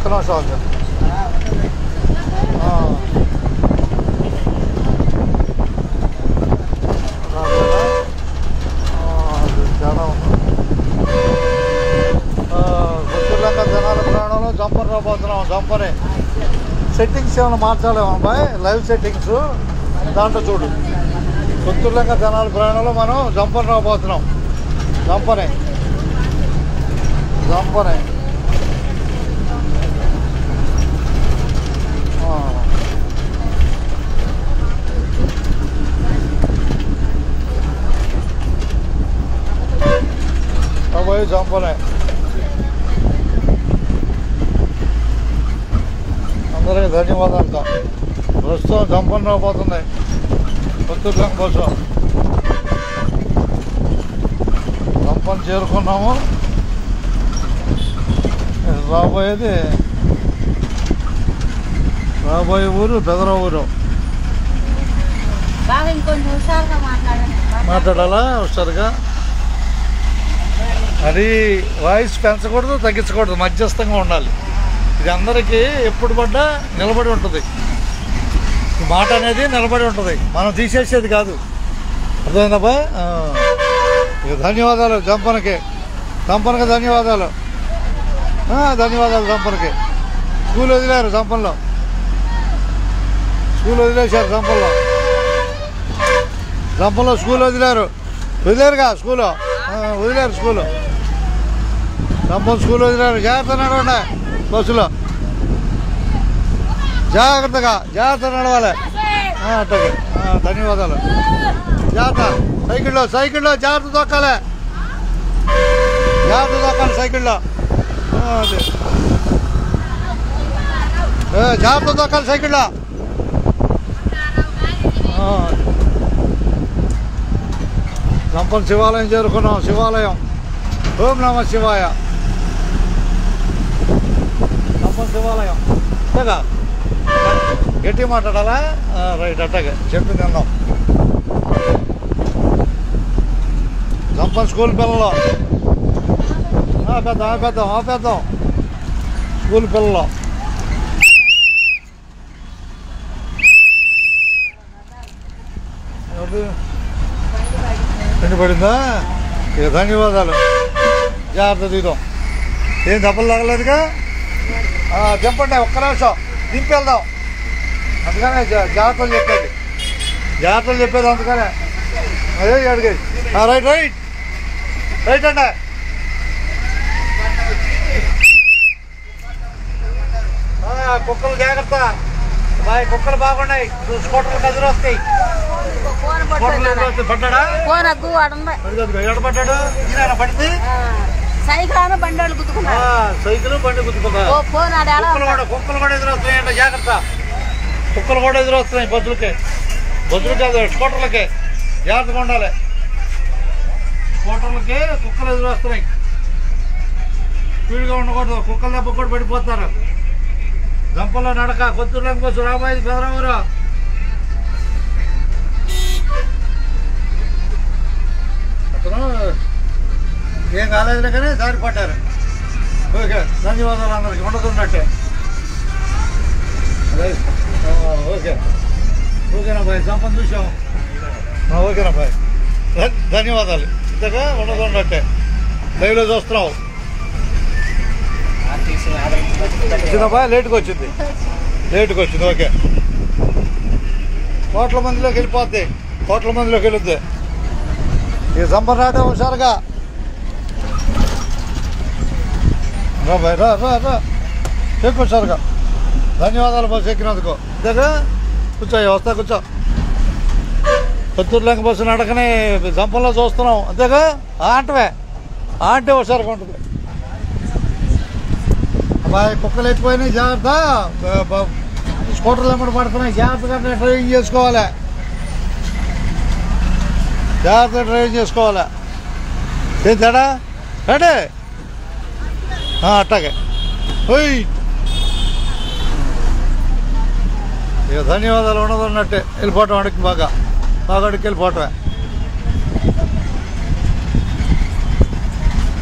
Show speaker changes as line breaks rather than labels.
ఒక్క నిమిషం అవుతుంది. చాలా గుంటూరులంక జనాల ప్రయాణంలో జంపర్ రాబోతున్నాం. జంపరే సెట్టింగ్స్ ఏమైనా మార్చాలేమో అబ్బాయి, లైవ్ సెట్టింగ్స్ దాంట్లో చూడు. గుంటూరులంక జనాల ప్రయాణంలో మనం జంపర్ రాబోతున్నాం. జంపరే జంపరే అబ్బాయి జంపరే. అందరికీ ధన్యవాదాలతో ప్రస్తుతం జంపర్ రాబోతుంది గుంటూరులంక కోసం. జంపర్ చేరుకున్నాము. రాబోయే ఊరు బెదర ఊరు. మాట్లాడాలా హుషారుగా? అది వాయిస్ పెంచకూడదు, తగ్గించకూడదు, మధ్యస్థంగా ఉండాలి. ఇది అందరికీ ఎప్పుడు పడ్డా నిలబడి ఉంటుంది. ఈ మాట అనేది నిలబడి ఉంటుంది, మనం తీసేసేది కాదు. అర్థమైందబ్బా? ఇక ధన్యవాదాలు జంపనకి. జంపనకి ధన్యవాదాలు. ధన్యవాదాలు జంపనకి. స్కూల్ వదిలేరు జంపన్లో, స్కూల్ వదిలేశారు జంపన్లో. జంపన్లో స్కూల్ వదిలేరుగా స్కూలు వదిలేరు. స్కూలు జంపన్ స్కూల్ వదిలేరు. జాగ్రత్త నడవండి బస్సులో, జాగ్రత్త నడవాలి. అట్టగే ధన్యవాదాలు. జాగ్రత్త సైకిల్లో జాగ్రత్త తొక్కాలి సైకిల్లో. జాగ్రత్త తొక్కాలి సైకిల్లో. జంపన్ శివాలయం చేరుకున్నాం. శివాలయం. ఓం నమ శివాయ. జంపన్ శివాలయం. అంతేగా గట్టి మాట్లాడాలా? రైట్, అట్టగా చెప్పింది అన్నాం. జంపన్ స్కూల్ పిల్లలు ఆపేద్దాం స్కూల్ పిల్లలు. ఎండి పడిందా? ఇక ధన్యవాదాలు. జాగ్రత్త దిగుదాం. ఏం దెబ్బలు తగలేదుగా? చెప్పండి, ఒక్క నిమిషం దింపి వెళ్దాం. అందుకనే జాగ్రత్తలు చెప్పేది అందుకనే. అదే అడిగేది. రైట్ అండి. కుక్కలు జాగ్రత్త. కుక్కలు బాగున్నాయి. స్కూటర్లు ఎదురొస్తాయి. పడ్డాడా? పడ్డాడు పడింది. సైకిల్ బండి గుద్దుకుందా? కుక్కలు కూడా ఎదురొస్తున్నాయంట. జాగ్రత్త. కుక్కలు కూడా ఎదురొస్తున్నాయి బస్సులకి కాదు, స్కూటర్లకి. జాగ్రత్తగా ఉండాలి. స్కూటర్లకి కుక్కలు ఎదురొస్తున్నాయి. స్పీడ్గా ఉండకూడదు. కుక్కల దెబ్బ కూడా పడిపోతారు. జంపల్లో నడక. కొత్తూరులంక కోసం రాబోయేది బెదర ఊరు. అతను ఏం కాలేదులే కానీ దారి పడ్డారు. ఓకే, ధన్యవాదాలు అందరికి. ఉండదున్నట్టే. ఓకేనా బాయ్? జంపని చూసాం. ఓకేనా బాయ్? ధన్యవాదాలు. ఇంతగా ఉండదున్నట్టే. లైవ్లో చూస్తున్నావు. వచ్చిందా బాయ్? లేటుగా వచ్చింది. ఓకే. కోట్ల మందిలోకి వెళ్ళొద్ది. ఈ జంపర్ రావడం హుషారుగా. రా బాయ్, రా ఎక్కువ హుషారుగా. ధన్యవాదాలు బస్సు ఎక్కినందుకు. అంతేగా? కూర్చో, కూర్చో. కొత్తూరులంక బస్సు నడకనే జంపంలో చూస్తున్నాం. అంతేగా? అంటే హుషారుగా ఉంటుంది. అబ్బాయి కుక్కలు ఎక్కువైనాయి. జాగ్రత్త. స్కూటర్లు ఎమ్మడి పడుతున్నాయి. జాగ్రత్తగా డ్రైవింగ్ చేసుకోవాలి. ఏం తేడా? రండి. అట్టాగే. ఇక ధన్యవాదాలు. ఉండదున్నట్టే వెళ్ళిపోవటం. అడిగి బాగా అడిగి వెళ్ళిపోవటమే.